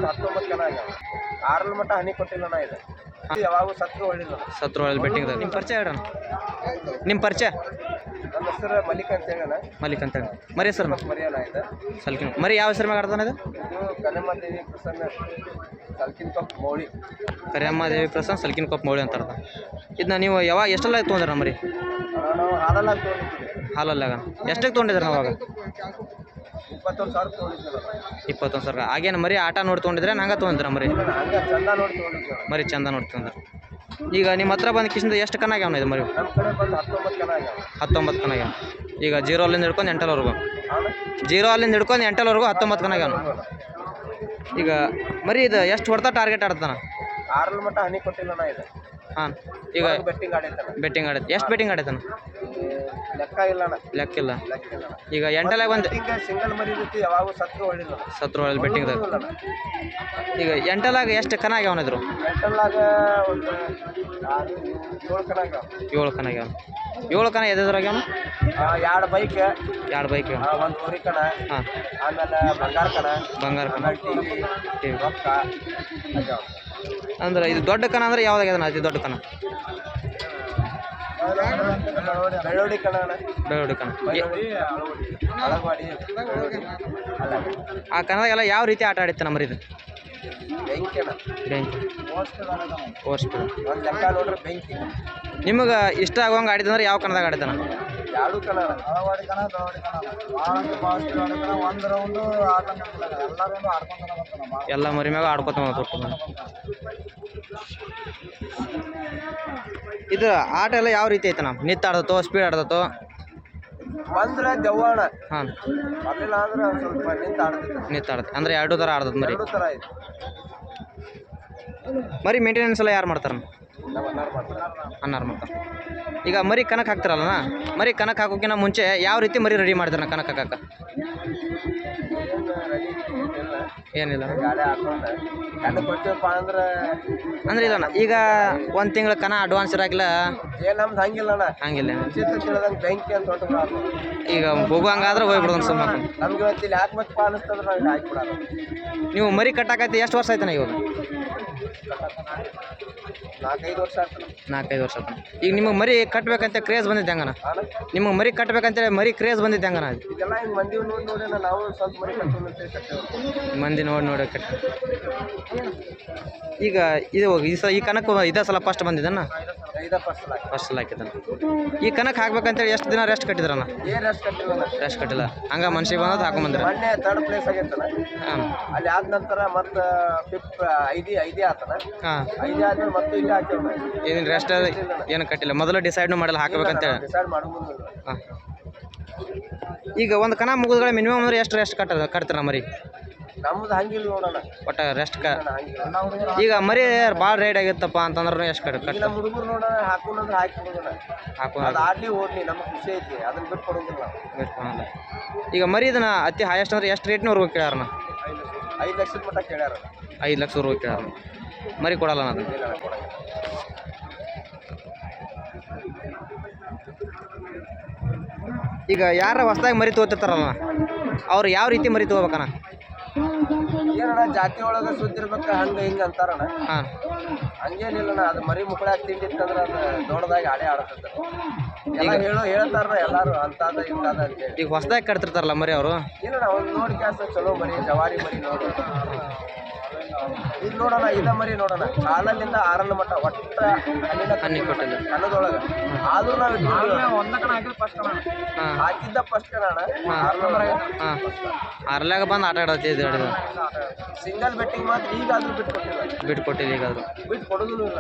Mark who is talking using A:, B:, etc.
A: ಬಂದು 19 ಜನ ಆಗ್ಯಾವ. 6 ಮಟ್ಟ ಹನಿ ಕೊಟ್ಟಿಲ್ಲಣ್ಣ ಇದು. ಯಾವಾಗ ಸತ್ರು ಒಳ್ಳಿಲ್ಲ.
B: ಸತ್ರು ಒಳ್ಳೆ ಬೆಟ್ಟಿಂಗ್. ನಿಮ್ಮ ಪರಿಚಯ ಹೇಳೋಣ. ನಿಮ್ಮ ಪರಿಚಯ?
A: ನನ್ನ ಹೆಸರು ಮಲ್ಲಿಕ್ ಅಂತ ಹೇಳೋಣ.
B: ಮಲ್ಲಿಕ್ ಅಂತ ಹೇಳಿ. ಮರಿ ಹೆಸರು
A: ಮರಿಯಣ್ಣ ಇದೆ.
B: ಸಲ್ಕಿನ್ ಮರಿ ಯಾವ ಹೆಸರು ಮ್ಯಾಗ ಆಡ್ತಾನೆ ಇದು?
A: ಕನ್ನಮ್ಮ ದೇವಿ ಪ್ರಸನ್ನ ಸಲ್ಕಿನ್ ಕಪ್ ಮೌಳಿ.
B: ಕರಿಯಮ್ಮ ದೇವಿ ಪ್ರಸನ್ನ ಸಲ್ಕಿನ್ ಕಪ್ ಮೌಳಿ ಅಂತ ಆಡ್ತಾನೆ. ಇದನ್ನ ನೀವು ಯಾವಾಗ ಎಷ್ಟೆಲ್ಲ ತೊಗೊಂಡ್ರ ಮರಿ?
A: ನಾವು ಹಾಲಲ್ಲ ತೊಗೊಂಡಿದ್ದೀವಿ.
B: ಹಾಲಲ್ಲಾಗ ಎಷ್ಟಕ್ಕೆ ತೊಗೊಂಡಿದ್ರೆ ನಾವು ಅವಾಗ?
A: 21,000 ತೊಗೊಂಡಿದ್ದೀವಿ.
B: 21,000. ಆಗೇನು ಮರಿ ಆಟ ನೋಡಿ ತೊಗೊಂಡಿದ್ರೆ ನಂಗೆ ತೊಗೊಂಡ್ರ ಮರಿ?
A: ಹಂಗೆ ಚಂದ ನೋಡಿ ತೊಗೊಂಡಿದ್ದೀವಿ.
B: ಮರಿ ಚಂದ ನೋಡಿ ತೊಗೊಂಡ್ರೆ. ಈಗ ನಿಮ್ಮ ಹತ್ರ ಬಂದ ಕಿಶಿಂದ ಎಷ್ಟು ಕನ ಆಗ್ಯಾವ ಇದು ಮರಿ?
A: ನಮ್ಮ ಕಡೆ ಬಂದು 19 ಜನ ಆಗ್ಯಾವ.
B: 19 ಕನ ಆಗ್ಯಾವ. ಈಗ 0 ಅಲ್ಲಿಂದ ಹಿಡ್ಕೊಂಡು 8ವರೆಗೂ. 0 ಅಲ್ಲಿಂದ ಹಿಡ್ಕೊಂಡು 8ವರೆಗೂ 19 ಕನ ಆಗ್ಯಾವ. ಈಗ ಮರಿ ಇದು ಎಷ್ಟು ಹೊಡ್ತಾ ಟಾರ್ಗೆಟ್ ಆಡ್ತಾನ?
A: 6 ಮಟ್ಟ ಹನಿ ಕೊಟ್ಟಿಲ್ಲಣ್ಣ ಇದು.
B: ಹಾಂ. ಈಗ
A: ಬೆಟ್ಟಿಂಗ್ ಆಡೈತಾನ.
B: ಬೆಟ್ಟಿಂಗ್ ಆಡೈತೆ. ಎಷ್ಟು ಬೆಟ್ಟಿಂಗ್ ಆಡೈತಾನ?
A: ಲೆಕ್ಕ ಇಲ್ಲಣ್ಣ.
B: ಲೆಕ್ಕಿಲ್ಲ. ಈಗ ಎಂಟಲಾಗ ಒಂದು
A: ಸಿಂಗಲ್ ಮರಿ ಜೊತೆ ಯಾವಾಗ ಸತ್ರು ಒಳ್ಳಿಲ್ಲ.
B: ಸತ್ರು ಒಳ್ಳೆ ಬೆಟ್ಟಿಂಗ್ದಾಗ. ಈಗ ಎಂಟಲಾಗ ಎಷ್ಟು ಕನ ಆಗ್ಯಾವನಿದ್ರು?
A: ಎಂಟಲ್ಲಾಗ ಒಂದು 7 ಕನ ಆಗ್ಯಾವ.
B: 7 ಕನ ಆಗ್ಯಾವ. 7 ಕನ ಎದ್ರಾಗ್ಯಾವ?
A: 2 ಬೈಕ್.
B: 2 ಬೈಕ್.
A: 1 ಹೋರಿ ಕಣ.
B: ಹಾಂ.
A: ಆಮೇಲೆ ಬಂಗಾರ ಕಣ.
B: ಬಂಗಾರ ಕಣ.
A: ಟಿವಿ ರೊಕ್ಕ ಆಗ್ಯಾವ.
B: ಅಂದ್ರೆ ಇದು ದೊಡ್ಡ ಕನ ಅಂದ್ರೆ ಯಾವ್ದಾಗ್ಯದನ ಅತಿ ದೊಡ್ಡ ಕನ?
A: ಬೆಳ್ಳೋಡಿ ಕಣ.
B: ಬೆಳ್ಳೋಡಿ ಕನ.
A: ಅಳಗವಾಡಿ
B: ಆ ಕನದಾಗೆಲ್ಲ ಯಾವ ರೀತಿ ಆಟ ಆಡಿತ್ತು ಮರಿ ಇದು?
A: ಬೆಂಕಿ ಅಣ್ಣ.
B: ಬೆಂಕಿ. ಓರ್ಸ್ಬಿಡ.
A: ಒಂದು ಲೆಕ್ಕ ನೋಡ್ರಿ ಬೆಂಕಿ.
B: ನಿಮಗೆ ಇಷ್ಟ ಆಗೋಂಗೆ ಆಡಿದಂದ್ರೆ ಯಾವ ಕನದಾಗ ಆಡಿತಾನ?
A: 2 ಕಣ. ಅಳಗವಾಡಿ ಕಣ ಬೆಳ್ಳೋಡಿ ಕಣ. ಒಂದು ರೌಂಡು ಆಟ ಎಲ್ಲ ರೌಂಡು ಆಡ್ಕೊಂತ
B: ಎಲ್ಲ ಮರಿ ಮ್ಯಾಗ ಆಡ್ಕೊತ ಇದು ಆಟ ಎಲ್ಲ ಯಾವ ರೀತಿ ಐತೆ ನಾವು? ನಿತ್ತು ಆಡ್ದತ್ತೋ ಸ್ಪೀಡ್ ಆಡ್ದತ್ತೋ?
A: ಬಂದ್ರೆ ದೆವ್ವಣ.
B: ಹಾಂ.
A: ಅಲ್ಲಿಲ್ಲ ಅಂದ್ರೆ ಸ್ವಲ್ಪ
B: ನಿತ್ತು ಆಡ್ತದೆ ಅಂದ್ರೆ 2 ಥರ ಆಡ್ದದ ಮರಿ.
A: 2 ಥರ ಐತೆ.
B: ಮರಿ ಮೇಂಟೆನೆನ್ಸ್ ಎಲ್ಲ ಯಾರು ಮಾಡ್ತಾರ?
A: ನಮ್ಮ
B: ಅನ್ನಾರು ಮಾಡ್ತಾರೆ. ಈಗ ಮರಿ ಕನಕ್ಕೆ ಹಾಕ್ತಾರಲ್ಲ, ಮರಿ ಕನಕ್ಕೆ ಹಾಕೋಕ್ಕಿಂತ ಮುಂಚೆ ಯಾವ ರೀತಿ ಮರಿ ರೆಡಿ ಮಾಡ್ತಾರೆ ಕನಕ್ಕೆ ಹಾಕಕ್ಕೆ? ಏನಿಲ್ಲ. ಅಂದ್ರೆ ಇಲ್ಲ ಈಗ 1 ತಿಂಗಳ ಕನ ಅಡ್ವಾನ್ಸ್ ಇರಾಕಿಲ್ಲ.
A: ನಮ್ದು ಹಂಗಿಲ್ಲಣ್ಣ.
B: ಹಂಗಿಲ್ಲ.
A: ಬೆಂಕಿ ಅಂತ
B: ಈಗ ಹೋಗುವಂಗಾದ್ರೆ ಹೋಗ್ಬಿಡೋದು ಸುಮ್ಮ.
A: ನಮ್ಗೆ ಇವತ್ತಿಲ್ಲಿ ಯಾಕೆ ಮತ್ತೆ ಅನಿಸ್ತಂದ್ರೆ ನಾವು ಹಾಕ್ಬಿಡೋದು.
B: ನೀವು ಮರಿ ಕಟ್ಟಾಕೈತಿ ಎಷ್ಟು ವರ್ಷ ಆಯ್ತಾನ ಇವಾಗ?
A: 4-5 ವರ್ಷ ಆಗ್ತದೆ.
B: 4-5 ವರ್ಷ ಆಯ್ತಾನ. ಈಗ ನಿಮಗೆ ಮರಿ ಕಟ್ಟಬೇಕಂತ ಕ್ರೇಜ್ ಬಂದಿದ್ದೆ ಹಂಗನ? ನಿಮಗೆ ಮರಿ ಕಟ್ಟಬೇಕಂತೇಳಿ ಮರಿ ಕ್ರೇಜ್ ಬಂದಿದ್ದೆ ಹಂಗನ?
A: ಇದೆಲ್ಲ ಹಿಂಗೆ ಮಂದಿ ನೋಡಿ ನಾವು ಸ್ವಲ್ಪ ಮರಿ ಕಟ್ಟೋದು.
B: ಮಂದಿ ನೋಡಿ ಕಟ್ಟ. ಈಗ ಇದು ಈ ಕನಕ್ಕೆ ಇದೇ ಸಲ ಫಸ್ಟ್ ಬಂದಿದ್ದಾನ? ಫಸ್ಟ್ ಸಲ ಹಾಕಿದ್ದಾನ. ಈ ಕನಕ್ಕೆ ಹಾಕ್ಬೇಕಂತೇಳಿ ಎಷ್ಟು ದಿನ ರೆಸ್ಟ್ ಕಟ್ಟಿದ್ರಣ್ಣ? ರೆಸ್ಟ್ ಕಟ್ಟಿಲ್ಲ. ಹಂಗೆ ಮನ್ಸಿಗೆ ಬಂದದ್ದು ಹಾಕೊಂಬಂದ್ರೆ
A: ಮೊನ್ನೆ 3rd ಪ್ಲೇಸ್ ಆಗೈತಲ್ಲ.
B: ಹಾಂ.
A: ಅಲ್ಲಿ ಆದ ನಂತರ ಮತ್ತೆ 5 ಆತನ.
B: ಹಾಂ.
A: 5 ಆದ್ಮೇಲೆ ಮತ್ತೆ ಇಲ್ಲಿ ಹಾಕಿಲ್ಲ.
B: ಏನೇನು ರೆಸ್ಟ್ ಏನು ಕಟ್ಟಿಲ್ಲ. ಮೊದಲು ಡಿಸೈಡ್ನು ಮಾಡಿಲ್ಲ ಹಾಕ್ಬೇಕಂತೇಳಿ.
A: ಡಿಸೈಡ್ ಮಾಡೋದು.
B: ಹಾಂ. ಈಗ ಒಂದು ಕನ ಮುಗಿದ್ಗಳೇ ಮಿನಿಮಮ್ ಅಂದ್ರೆ ಎಷ್ಟು ರೆಸ್ಟ್ ಕಟ್ತಾರ ಮರಿ?
A: ನಮ್ದು ಹಂಗಿಲ್ಲ ನೋಡೋಣ.
B: ಒಟ್ಟು ರೆಸ್ಟ್ ಈಗ ಮರಿ ಭಾಳ ರೈಡ್ ಆಗಿತ್ತಪ್ಪ ಅಂತಂದ್ರೆ ಎಷ್ಟು ಕಟ್ಟ?
A: ನಮ್ಮ ಹುಡುಗರು ನೋಡ ಹಾಕೊಂಡ್ರೆ ಹಾಕಿಬಿಡೋಣ. ಅದು ಆಡ್ಲಿ ಓಡ್ಲಿ ನಮಗೆ ಖುಷಿ ಐತಿ. ಅದನ್ನ ಬಿಟ್ಟು ಕೊಡೋದಿಲ್ಲ.
B: ಈಗ ಮರಿ ಇದನ್ನ ಅತಿ ಹೈಯೆಸ್ಟ್ ಅಂದ್ರೆ ಎಷ್ಟು ರೇಟ್ನವ್ರಿಗೆ ಕೇಳ್ಯಾರಣ್ಣ?
A: 5 ಲಕ್ಷದ ಮಟ್ಟ ಕೇಳ್ಯಾರ.
B: 5 ಲಕ್ಷ ಕೇಳ್ಯಾರ. ಮರಿ ಕೊಡಲ್ಲ ನಾನು. ಈಗ ಯಾರ ಹೊಸದಾಗಿ ಮರಿ ತೊಗೋತಿರ್ತಾರಲ್ಲ ಅವ್ರು ಯಾವ ರೀತಿ ಮರಿ ತೊಗೋಬೇಕಣ್ಣ?
A: ಏನಣ್ಣ ಜಾತಿ ಒಳಗೆ ಸುದ್ದಿ ಇರ್ಬೇಕು ಹಂಗೆ ಹಿಂಗೆ ಅಂತಾರಣ್ಣ.
B: ಹಾಂ.
A: ಹಂಗೇನಿಲ್ಲಣ್ಣ. ಅದು ಮರಿ ಮುಕ್ಕಳಾಗ ತಿಂಡಿತ್ತಂದ್ರೆ ಅದು ದೊಡ್ಡದಾಗಿ ಆಡೇ ಆಡ್ತದೆ. ಎಲ್ಲ ಹೇಳ್ತಾರ ಎಲ್ಲರೂ ಅಂತಾದ ಇಂತಾದ ಅಂತೇಳಿ.
B: ಈಗ ಹೊಸದಾಗಿ ಕಟ್ತಿರ್ತಾರಲ್ಲ ಮರಿ ಅವರು?
A: ಏನಣ್ಣ ಒಂದು ನೋಡಿ ಕ್ಯಾಸ ಚಲೋ ಮರಿ ಜವಾರಿ ಮರಿ ನೋಡಿ. ಇದು ನೋಡೋಣ ಇದ ಮರಿ ನೋಡೋಣ. ಹಾಲಲ್ಲಿಂದ 6 ಮಟ್ಟ ಒಟ್ಟ
B: ಹಣ್ಣಿ ಕೊಟ್ಟಿಲ್ಲ
A: ಕನ್ನದೊಳಗೆ. ಆದ್ರೂ ನಾವು ಹಾಕಿದ್ದ ಫಸ್ಟ್ ಕಣ.
B: ಹಾಂ. 6ಲಾಗ ಬಂದು ಆಟ ಆಡೋದು
A: ಸಿಂಗಲ್ ಬೆಟ್ಟಿಂಗ್ ಮಾತ್ರ ಈಗಾದ್ರೂ
B: ಬಿಟ್ಕೊಟ್ಟಿಲ್ಲ. ಈಗಾದ್ರೂ
A: ಬಿಟ್ಟು ಕೊಡೋದು ಇಲ್ಲ.